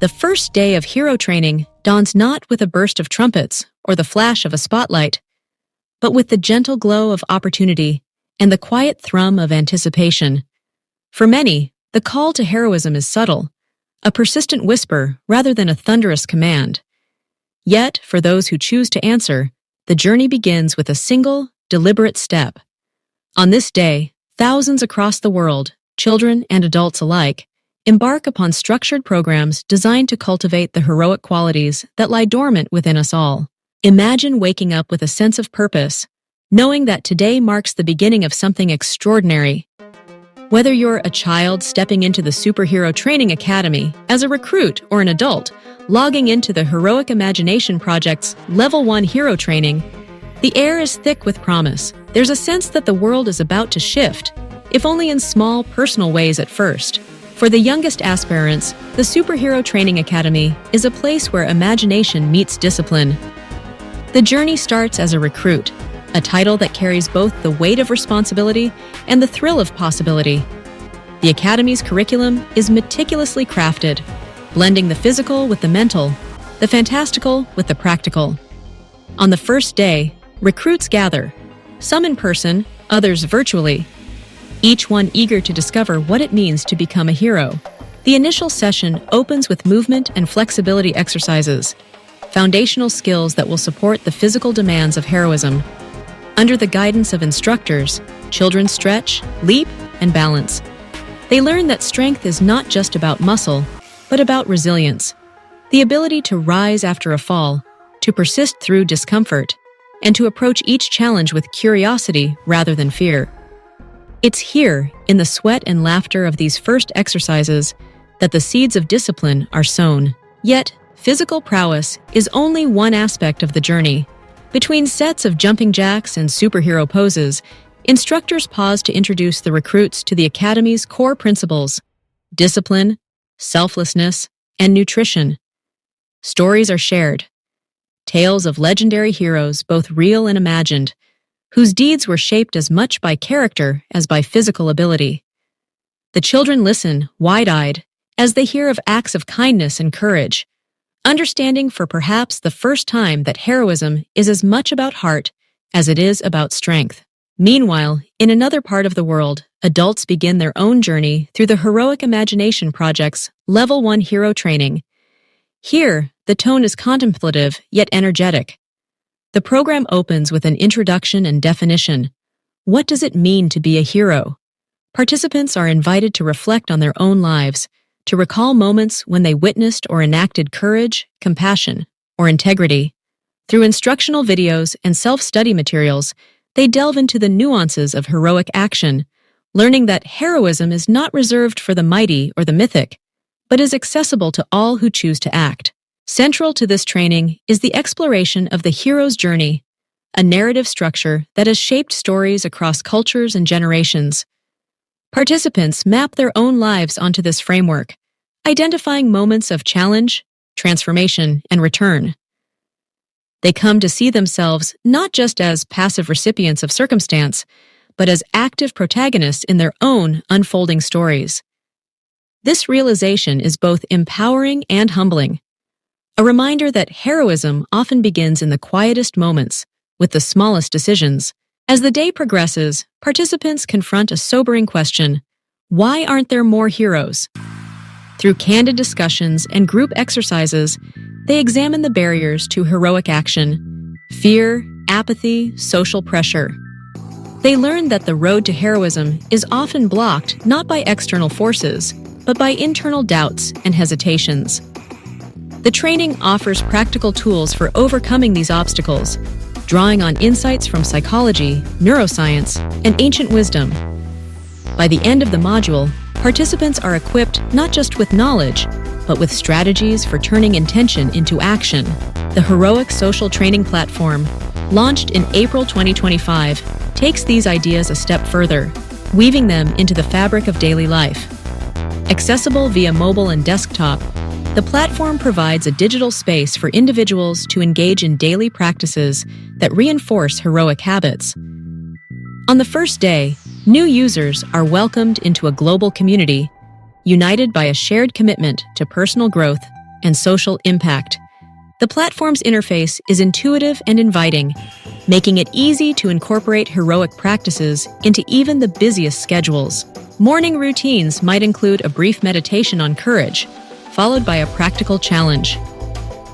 The first day of hero training dawns not with a burst of trumpets or the flash of a spotlight, but with the gentle glow of opportunity and the quiet thrum of anticipation. For many, the call to heroism is subtle, a persistent whisper rather than a thunderous command. Yet, for those who choose to answer, the journey begins with a single, deliberate step. On this day, thousands across the world, children and adults alike, embark upon structured programs designed to cultivate the heroic qualities that lie dormant within us all. Imagine waking up with a sense of purpose, knowing that today marks the beginning of something extraordinary. Whether you're a child stepping into the Superhero Training Academy as a recruit or an adult logging into the Heroic Imagination Project's Level 1 Hero Training, the air is thick with promise. There's a sense that the world is about to shift, if only in small, personal ways at first. For the youngest aspirants, the Superhero Training Academy is a place where imagination meets discipline. The journey starts as a recruit, a title that carries both the weight of responsibility and the thrill of possibility. The Academy's curriculum is meticulously crafted, blending the physical with the mental, the fantastical with the practical. On the first day, recruits gather, some in person, others virtually, each one eager to discover what it means to become a hero. The initial session opens with movement and flexibility exercises, foundational skills that will support the physical demands of heroism. Under the guidance of instructors, children stretch, leap, and balance. They learn that strength is not just about muscle, but about resilience, the ability to rise after a fall, to persist through discomfort, and to approach each challenge with curiosity rather than fear. It's here, in the sweat and laughter of these first exercises, that the seeds of discipline are sown. Yet, physical prowess is only one aspect of the journey. Between sets of jumping jacks and superhero poses, instructors pause to introduce the recruits to the Academy's core principles: discipline, selflessness, and nutrition. Stories are shared, tales of legendary heroes, both real and imagined, whose deeds were shaped as much by character as by physical ability. The children listen, wide-eyed, as they hear of acts of kindness and courage, understanding for perhaps the first time that heroism is as much about heart as it is about strength. Meanwhile, in another part of the world, adults begin their own journey through the Heroic Imagination Project's Level 1 Hero Training. Here, the tone is contemplative yet energetic. The program opens with an introduction and definition. What does it mean to be a hero? Participants are invited to reflect on their own lives, to recall moments when they witnessed or enacted courage, compassion, or integrity. Through instructional videos and self-study materials, they delve into the nuances of heroic action, learning that heroism is not reserved for the mighty or the mythic, but is accessible to all who choose to act. Central to this training is the exploration of the hero's journey, a narrative structure that has shaped stories across cultures and generations. Participants map their own lives onto this framework, identifying moments of challenge, transformation, and return. They come to see themselves not just as passive recipients of circumstance, but as active protagonists in their own unfolding stories. This realization is both empowering and humbling, a reminder that heroism often begins in the quietest moments, with the smallest decisions. As the day progresses, participants confront a sobering question: why aren't there more heroes? Through candid discussions and group exercises, they examine the barriers to heroic action: fear, apathy, social pressure. They learn that the road to heroism is often blocked not by external forces, but by internal doubts and hesitations. The training offers practical tools for overcoming these obstacles, drawing on insights from psychology, neuroscience, and ancient wisdom. By the end of the module, participants are equipped not just with knowledge, but with strategies for turning intention into action. The Heroic Social Training Platform, launched in April 2025, takes these ideas a step further, weaving them into the fabric of daily life. Accessible via mobile and desktop, the platform provides a digital space for individuals to engage in daily practices that reinforce heroic habits. On the first day, new users are welcomed into a global community, united by a shared commitment to personal growth and social impact. The platform's interface is intuitive and inviting, making it easy to incorporate heroic practices into even the busiest schedules. Morning routines might include a brief meditation on courage, followed by a practical challenge.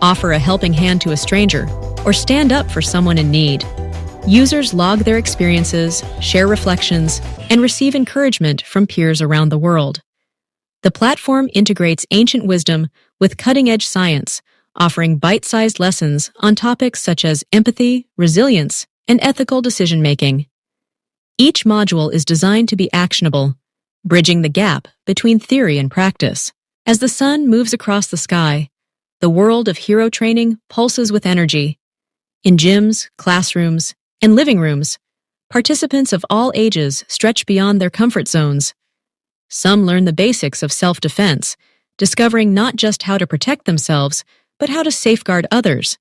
Offer a helping hand to a stranger, or stand up for someone in need. Users log their experiences, share reflections, and receive encouragement from peers around the world. The platform integrates ancient wisdom with cutting-edge science, offering bite-sized lessons on topics such as empathy, resilience, and ethical decision-making. Each module is designed to be actionable, bridging the gap between theory and practice. As the sun moves across the sky, the world of hero training pulses with energy. In gyms, classrooms, and living rooms, participants of all ages stretch beyond their comfort zones. Some learn the basics of self-defense, discovering not just how to protect themselves, but how to safeguard others.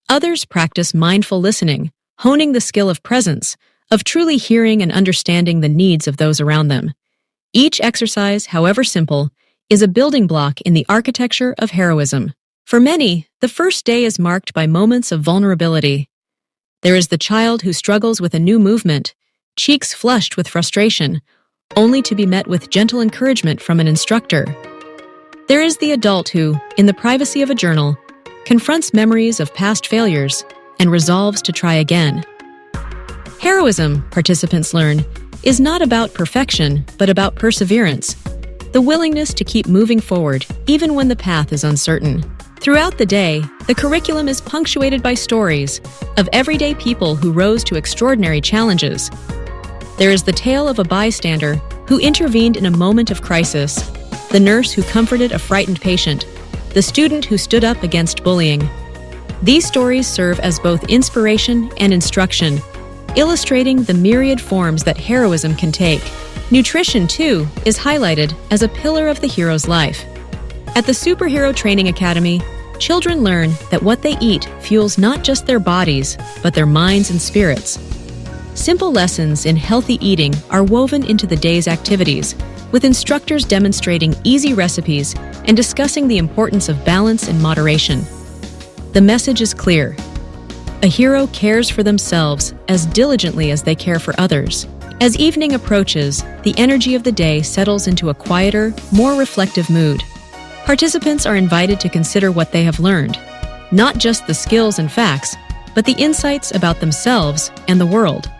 Others practice mindful listening, honing the skill of presence, of truly hearing and understanding the needs of those around them. Each exercise, however simple, is a building block in the architecture of heroism. For many, the first day is marked by moments of vulnerability. There is the child who struggles with a new movement, cheeks flushed with frustration, only to be met with gentle encouragement from an instructor. There is the adult who, in the privacy of a journal, confronts memories of past failures and resolves to try again. Heroism, participants learn, is not about perfection, but about perseverance, the willingness to keep moving forward even when the path is uncertain. Throughout the day, the curriculum is punctuated by stories of everyday people who rose to extraordinary challenges. There is the tale of a bystander who intervened in a moment of crisis, the nurse who comforted a frightened patient, the student who stood up against bullying. These stories serve as both inspiration and instruction, illustrating the myriad forms that heroism can take. Nutrition, too, is highlighted as a pillar of the hero's life. At the Superhero Training Academy, children learn that what they eat fuels not just their bodies, but their minds and spirits. Simple lessons in healthy eating are woven into the day's activities, with instructors demonstrating easy recipes and discussing the importance of balance and moderation. The message is clear. A hero cares for themselves as diligently as they care for others. As evening approaches, the energy of the day settles into a quieter, more reflective mood. Participants are invited to consider what they have learned, not just the skills and facts, but the insights about themselves and the world.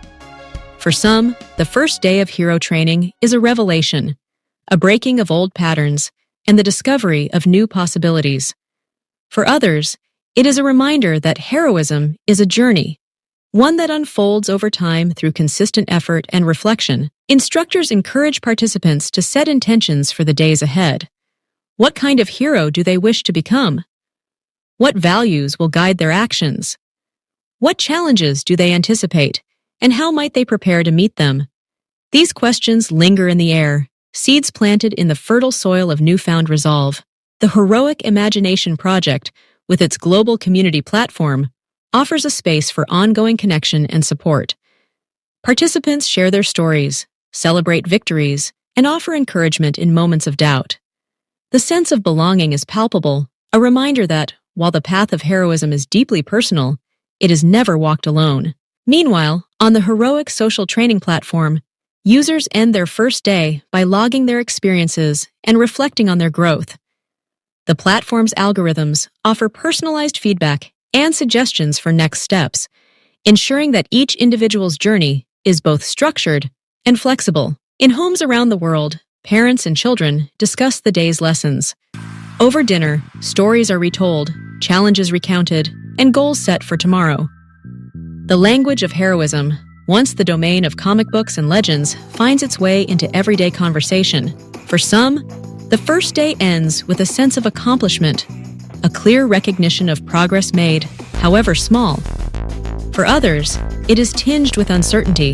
For some, the first day of hero training is a revelation, a breaking of old patterns, and the discovery of new possibilities. For others, it is a reminder that heroism is a journey, one that unfolds over time through consistent effort and reflection. Instructors encourage participants to set intentions for the days ahead. What kind of hero do they wish to become? What values will guide their actions? What challenges do they anticipate, and how might they prepare to meet them? These questions linger in the air, seeds planted in the fertile soil of newfound resolve. The Heroic Imagination Project, with its global community platform, offers a space for ongoing connection and support. Participants share their stories, celebrate victories, and offer encouragement in moments of doubt. The sense of belonging is palpable, a reminder that, while the path of heroism is deeply personal, it is never walked alone. Meanwhile, on the Heroic Social Training Platform, users end their first day by logging their experiences and reflecting on their growth. The platform's algorithms offer personalized feedback and suggestions for next steps, ensuring that each individual's journey is both structured and flexible. In homes around the world, parents and children discuss the day's lessons. Over dinner, stories are retold, challenges recounted, and goals set for tomorrow. The language of heroism, once the domain of comic books and legends, finds its way into everyday conversation. For some, the first day ends with a sense of accomplishment, a clear recognition of progress made, however small. For others, it is tinged with uncertainty,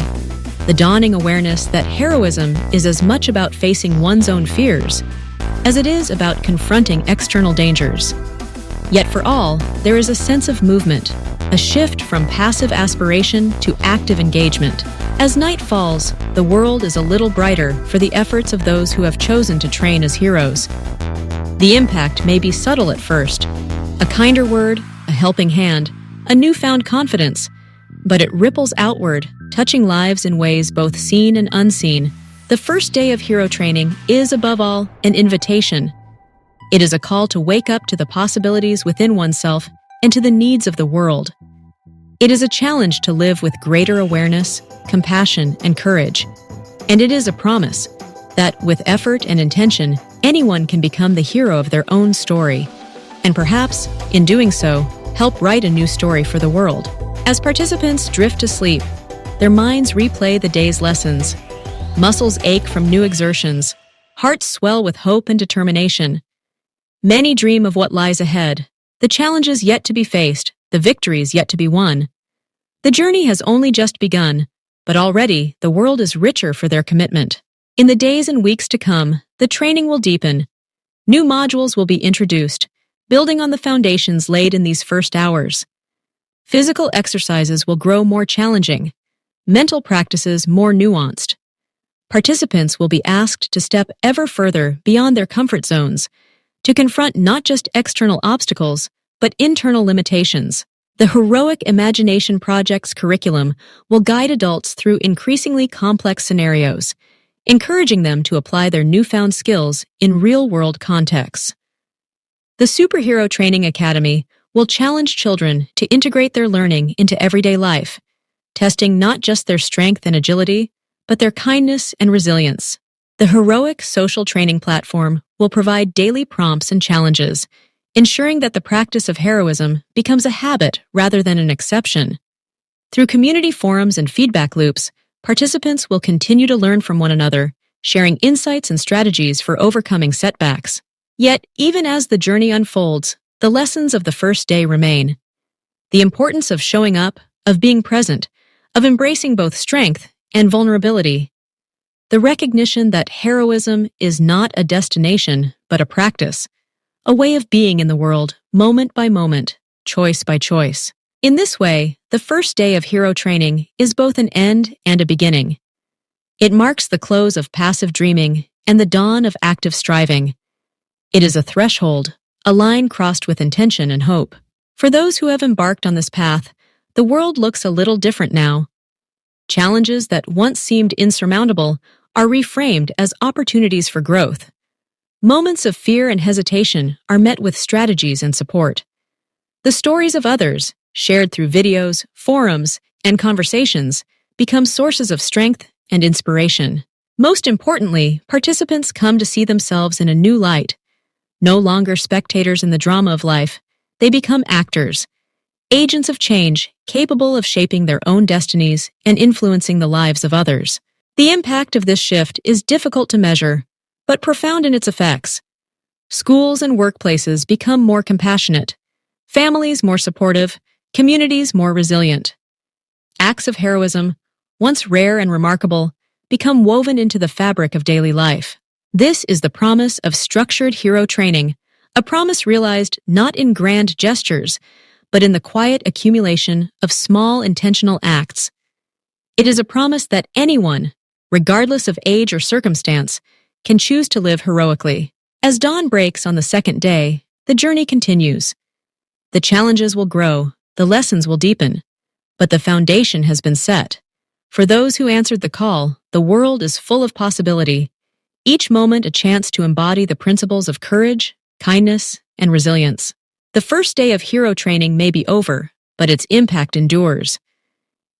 the dawning awareness that heroism is as much about facing one's own fears as it is about confronting external dangers. Yet for all, there is a sense of movement, a shift from passive aspiration to active engagement. As night falls, the world is a little brighter for the efforts of those who have chosen to train as heroes. The impact may be subtle at first, a kinder word, a helping hand, a newfound confidence, but it ripples outward, touching lives in ways both seen and unseen. The first day of hero training is, above all, an invitation. It is a call to wake up to the possibilities within oneself and to the needs of the world. It is a challenge to live with greater awareness, compassion, and courage. And it is a promise that, with effort and intention, anyone can become the hero of their own story. And perhaps, in doing so, help write a new story for the world. As participants drift to sleep, their minds replay the day's lessons. Muscles ache from new exertions. Hearts swell with hope and determination. Many dream of what lies ahead, the challenges yet to be faced, the victories yet to be won. The journey has only just begun, but already the world is richer for their commitment. In the days and weeks to come, the training will deepen. New modules will be introduced, building on the foundations laid in these first hours. Physical exercises will grow more challenging, mental practices more nuanced. Participants will be asked to step ever further beyond their comfort zones, to confront not just external obstacles, but internal limitations. The Heroic Imagination Project's curriculum will guide adults through increasingly complex scenarios, encouraging them to apply their newfound skills in real-world contexts. The Superhero Training Academy will challenge children to integrate their learning into everyday life, testing not just their strength and agility, but their kindness and resilience. The Heroic Social Training Platform will provide daily prompts and challenges, ensuring that the practice of heroism becomes a habit rather than an exception. Through community forums and feedback loops, participants will continue to learn from one another, sharing insights and strategies for overcoming setbacks. Yet, even as the journey unfolds, the lessons of the first day remain. The importance of showing up, of being present, of embracing both strength and vulnerability. The recognition that heroism is not a destination, but a practice, a way of being in the world, moment by moment, choice by choice. In this way, the first day of hero training is both an end and a beginning. It marks the close of passive dreaming and the dawn of active striving. It is a threshold, a line crossed with intention and hope. For those who have embarked on this path, the world looks a little different now. Challenges that once seemed insurmountable are reframed as opportunities for growth. Moments of fear and hesitation are met with strategies and support. The stories of others, shared through videos, forums, and conversations, become sources of strength and inspiration. Most importantly, participants come to see themselves in a new light. No longer spectators in the drama of life, they become actors, agents of change capable of shaping their own destinies and influencing the lives of others. The impact of this shift is difficult to measure, but profound in its effects. Schools and workplaces become more compassionate, families more supportive, communities more resilient. Acts of heroism, once rare and remarkable, become woven into the fabric of daily life. This is the promise of structured hero training, a promise realized not in grand gestures, but in the quiet accumulation of small intentional acts. It is a promise that anyone, regardless of age or circumstance, can choose to live heroically. As dawn breaks on the second day, the journey continues. The challenges will grow, the lessons will deepen, but the foundation has been set. For those who answered the call, the world is full of possibility, each moment a chance to embody the principles of courage, kindness, and resilience. The first day of hero training may be over, but its impact endures.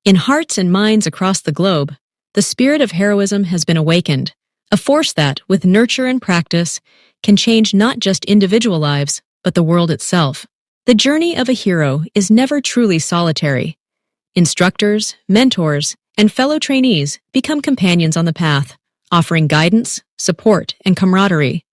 In hearts and minds across the globe, the spirit of heroism has been awakened, a force that, with nurture and practice, can change not just individual lives, but the world itself. The journey of a hero is never truly solitary. Instructors, mentors, and fellow trainees become companions on the path, offering guidance, support, and camaraderie.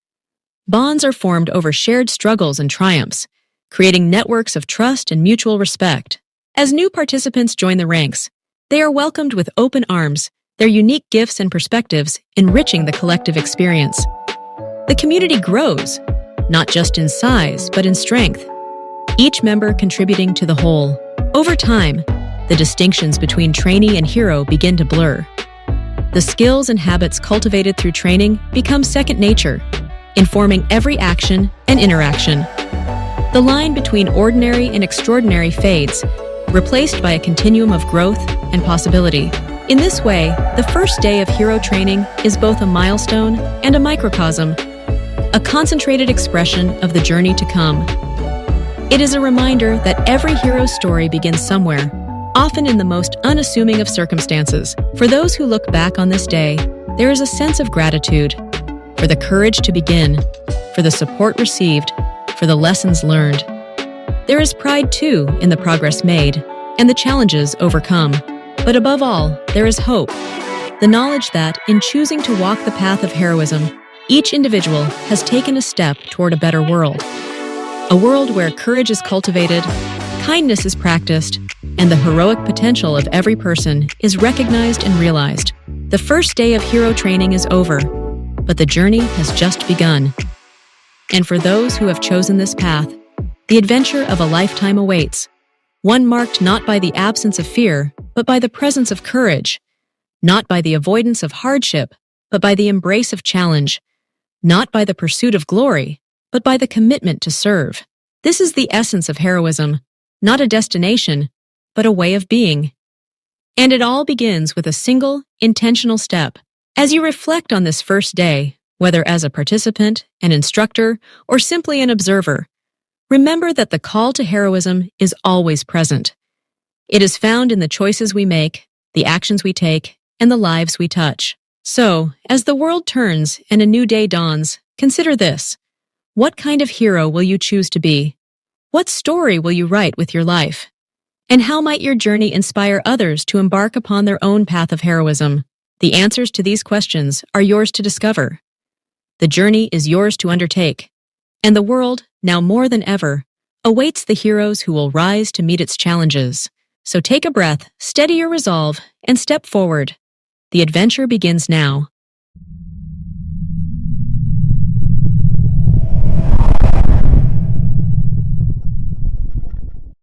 Bonds are formed over shared struggles and triumphs, creating networks of trust and mutual respect. As new participants join the ranks, they are welcomed with open arms, their unique gifts and perspectives enriching the collective experience. The community grows, not just in size, but in strength, each member contributing to the whole. Over time, the distinctions between trainee and hero begin to blur. The skills and habits cultivated through training become second nature, informing every action and interaction. The line between ordinary and extraordinary fades, replaced by a continuum of growth and possibility. In this way, the first day of hero training is both a milestone and a microcosm, a concentrated expression of the journey to come. It is a reminder that every hero's story begins somewhere, often in the most unassuming of circumstances. For those who look back on this day, there is a sense of gratitude for the courage to begin, for the support received, for the lessons learned. There is pride, too, in the progress made and the challenges overcome. But above all, there is hope, the knowledge that, in choosing to walk the path of heroism, each individual has taken a step toward a better world. A world where courage is cultivated, kindness is practiced, and the heroic potential of every person is recognized and realized. The first day of hero training is over, but the journey has just begun. And for those who have chosen this path, the adventure of a lifetime awaits, one marked not by the absence of fear, but by the presence of courage, not by the avoidance of hardship, but by the embrace of challenge, not by the pursuit of glory, but by the commitment to serve. This is the essence of heroism, not a destination, but a way of being. And it all begins with a single, intentional step. As you reflect on this first day, whether as a participant, an instructor, or simply an observer, remember that the call to heroism is always present. It is found in the choices we make, the actions we take, and the lives we touch. So, as the world turns and a new day dawns, consider this. What kind of hero will you choose to be? What story will you write with your life? And how might your journey inspire others to embark upon their own path of heroism? The answers to these questions are yours to discover. The journey is yours to undertake. And the world, now more than ever, awaits the heroes who will rise to meet its challenges. So take a breath, steady your resolve, and step forward. The adventure begins now.